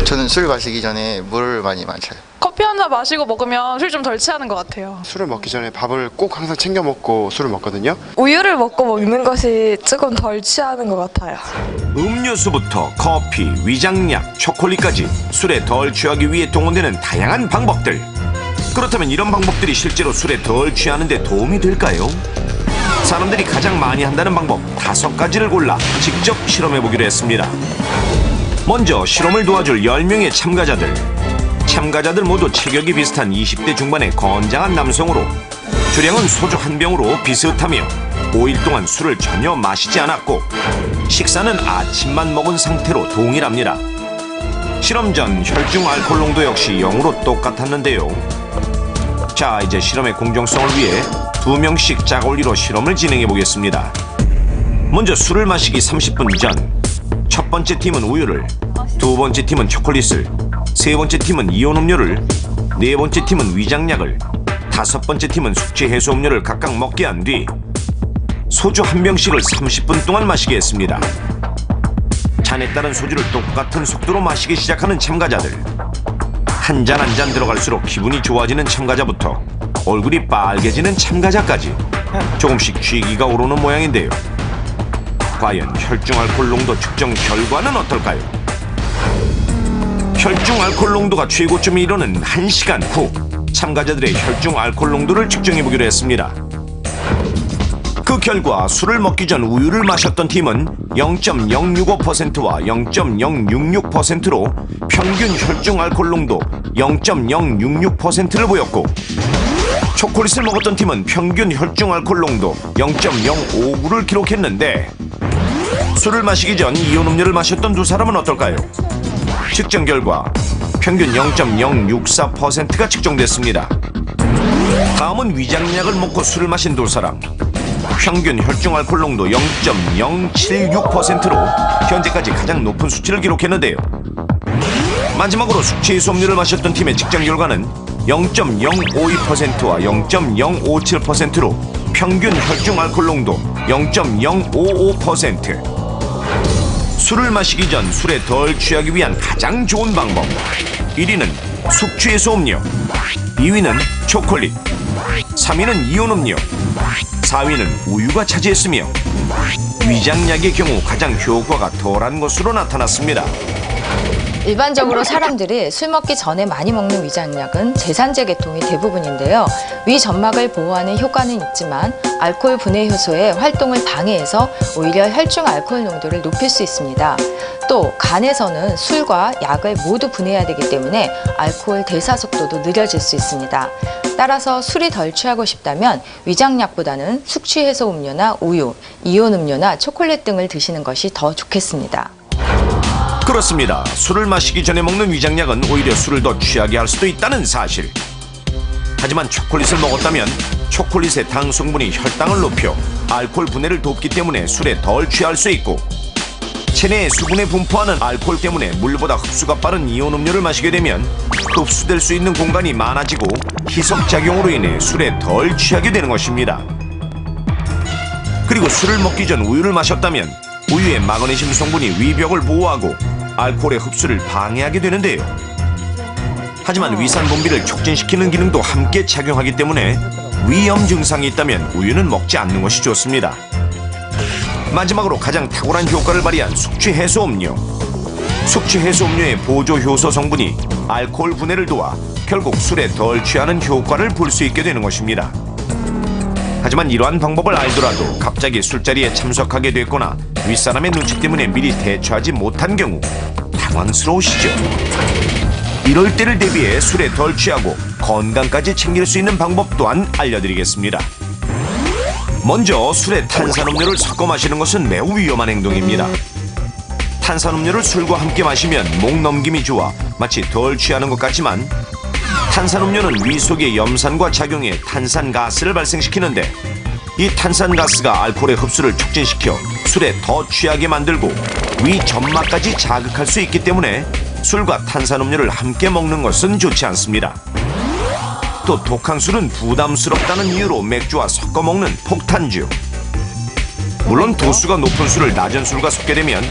저는 술 마시기 전에 물을 많이 마셔요. 커피 한 잔 마시고 먹으면 술 좀 덜 취하는 것 같아요. 술을 먹기 전에 밥을 꼭 항상 챙겨 먹고 술을 먹거든요. 우유를 먹고 먹는 것이 조금 덜 취하는 것 같아요. 음료수부터 커피, 위장약, 초콜릿까지 술에 덜 취하기 위해 동원되는 다양한 방법들. 그렇다면 이런 방법들이 실제로 술에 덜 취하는 데 도움이 될까요? 사람들이 가장 많이 한다는 방법 5가지를 골라 직접 실험해보기로 했습니다. 먼저 실험을 도와줄 10명의 참가자들. 참가자들 모두 체격이 비슷한 20대 중반의 건장한 남성으로 주량은 소주 한 병으로 비슷하며 5일 동안 술을 전혀 마시지 않았고 식사는 아침만 먹은 상태로 동일합니다. 실험 전 혈중 알코올 농도 역시 0으로 똑같았는데요. 자, 이제 실험의 공정성을 위해 2명씩 짝올리로 실험을 진행해 보겠습니다. 먼저 술을 마시기 30분 전 첫 번째 팀은 우유를, 두 번째 팀은 초콜릿을, 세 번째 팀은 이온 음료를, 네 번째 팀은 위장약을, 다섯 번째 팀은 숙취 해소 음료를 각각 먹게 한 뒤 소주 한 병씩을 30분 동안 마시게 했습니다. 잔에 따른 소주를 똑같은 속도로 마시기 시작하는 참가자들. 한 잔 한 잔 들어갈수록 기분이 좋아지는 참가자부터 얼굴이 빨개지는 참가자까지 조금씩 취기가 오르는 모양인데요. 과연 혈중 알코올 농도 측정 결과는 어떨까요? 혈중 알코올 농도가 최고점에 이르는 1시간 후 참가자들의 혈중 알코올 농도를 측정해보기로 했습니다. 그 결과 술을 먹기 전 우유를 마셨던 팀은 0.065%와 0.066%로 평균 혈중 알코올 농도 0.066%를 보였고 초콜릿을 먹었던 팀은 평균 혈중 알코올 농도 0.059를 기록했는데 술을 마시기 전 이온 음료를 마셨던 두 사람은 어떨까요? 측정 결과 평균 0.064%가 측정됐습니다. 다음은 위장약을 먹고 술을 마신 두 사람. 평균 혈중 알코올 농도 0.076%로 현재까지 가장 높은 수치를 기록했는데요. 마지막으로 숙취 해소 음료를 마셨던 팀의 측정 결과는 0.052%와 0.057%로 평균 혈중 알코올 농도 0.055%. 술을 마시기 전 술에 덜 취하기 위한 가장 좋은 방법. 1위는 숙취 해소 음료, 2위는 초콜릿, 3위는 이온 음료, 4위는 우유가 차지했으며 위장약의 경우 가장 효과가 덜한 것으로 나타났습니다. 일반적으로 사람들이 술 먹기 전에 많이 먹는 위장약은 제산제 계통이 대부분인데요. 위 점막을 보호하는 효과는 있지만 알코올 분해 효소의 활동을 방해해서 오히려 혈중 알코올 농도를 높일 수 있습니다. 또 간에서는 술과 약을 모두 분해해야 되기 때문에 알코올 대사 속도도 느려질 수 있습니다. 따라서 술이 덜 취하고 싶다면 위장약보다는 숙취 해소 음료나 우유, 이온 음료나 초콜릿 등을 드시는 것이 더 좋겠습니다. 그렇습니다. 술을 마시기 전에 먹는 위장약은 오히려 술을 더 취하게 할 수도 있다는 사실. 하지만 초콜릿을 먹었다면 초콜릿의 당 성분이 혈당을 높여 알코올 분해를 돕기 때문에 술에 덜 취할 수 있고 체내에 수분에 분포하는 알코올 때문에 물보다 흡수가 빠른 이온 음료를 마시게 되면 흡수될 수 있는 공간이 많아지고 희석작용으로 인해 술에 덜 취하게 되는 것입니다. 그리고 술을 먹기 전 우유를 마셨다면 우유의 마그네슘 성분이 위벽을 보호하고 알코올의 흡수를 방해하게 되는데요. 하지만 위산 분비를 촉진시키는 기능도 함께 작용하기 때문에 위염 증상이 있다면 우유는 먹지 않는 것이 좋습니다. 마지막으로 가장 탁월한 효과를 발휘한 숙취 해소 음료. 숙취 해소 음료의 보조 효소 성분이 알코올 분해를 도와 결국 술에 덜 취하는 효과를 볼 수 있게 되는 것입니다. 하지만 이러한 방법을 알더라도 갑자기 술자리에 참석하게 됐거나 윗사람의 눈치 때문에 미리 대처하지 못한 경우 당황스러우시죠? 이럴 때를 대비해 술에 덜 취하고 건강까지 챙길 수 있는 방법 또한 알려드리겠습니다. 먼저 술에 탄산음료를 섞어 마시는 것은 매우 위험한 행동입니다. 탄산음료를 술과 함께 마시면 목 넘김이 좋아 마치 덜 취하는 것 같지만 탄산음료는 위 속의 염산과 작용해 탄산가스를 발생시키는데 이 탄산가스가 알코올의 흡수를 촉진시켜 술에 더 취하게 만들고 위 점막까지 자극할 수 있기 때문에 술과 탄산음료를 함께 먹는 것은 좋지 않습니다. 또 독한 술은 부담스럽다는 이유로 맥주와 섞어 먹는 폭탄주. 물론 도수가 높은 술을 낮은 술과 섞게 되면